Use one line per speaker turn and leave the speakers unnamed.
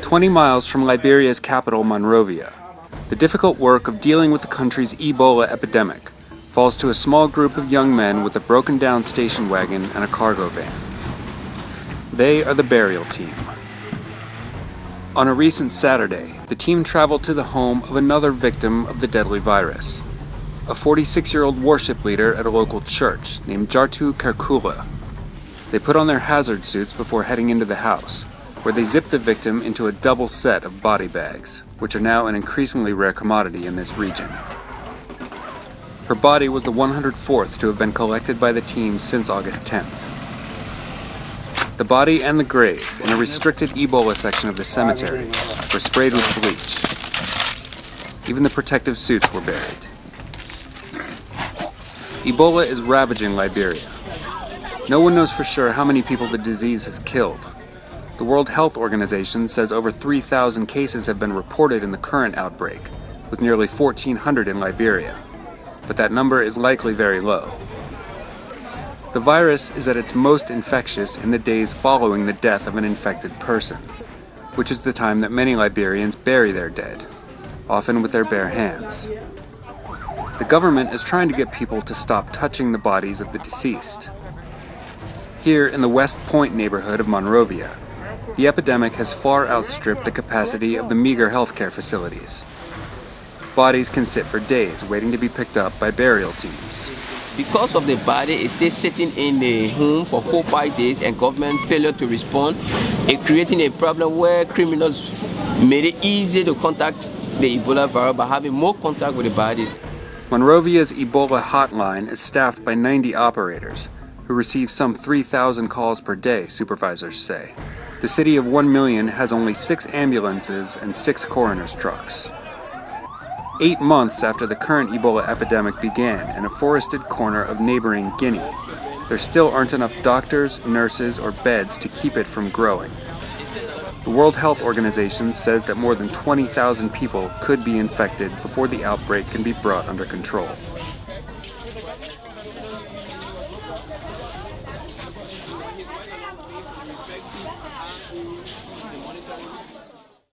20 miles from Liberia's capital, Monrovia, the difficult work of dealing with the country's Ebola epidemic falls to a small group of young men with a broken-down station wagon and a cargo van. They are the burial team. On a recent Saturday, the team traveled to the home of another victim of the deadly virus, a 46-year-old worship leader at a local church named Jartu Kerkula. They put on their hazard suits before heading into the house, where they zipped the victim into a double set of body bags, which are now an increasingly rare commodity in this region. Her body was the 104th to have been collected by the team since August 10th. The body and the grave, in a restricted Ebola section of the cemetery, were sprayed with bleach. Even the protective suits were buried. Ebola is ravaging Liberia. No one knows for sure how many people the disease has killed. The World Health Organization says over 3,000 cases have been reported in the current outbreak, with nearly 1,400 in Liberia. But that number is likely very low. The virus is at its most infectious in the days following the death of an infected person, which is the time that many Liberians bury their dead, often with their bare hands. The government is trying to get people to stop touching the bodies of the deceased. Here in the West Point neighborhood of Monrovia, the epidemic has far outstripped the capacity of the meager healthcare facilities. Bodies can sit for days waiting to be picked up by burial teams.
Because of the body, it stays sitting in the home for 4 or 5 days and government failure to respond, it creating a problem where criminals made it easy to contact the Ebola virus by having more contact with the bodies.
Monrovia's Ebola hotline is staffed by 90 operators, who receive some 3,000 calls per day, supervisors say. The city of 1 million has only 6 ambulances and 6 coroner's trucks. 8 months after the current Ebola epidemic began in a forested corner of neighboring Guinea, there still aren't enough doctors, nurses, or beds to keep it from growing. The World Health Organization says that more than 20,000 people could be infected before the outbreak can be brought under control.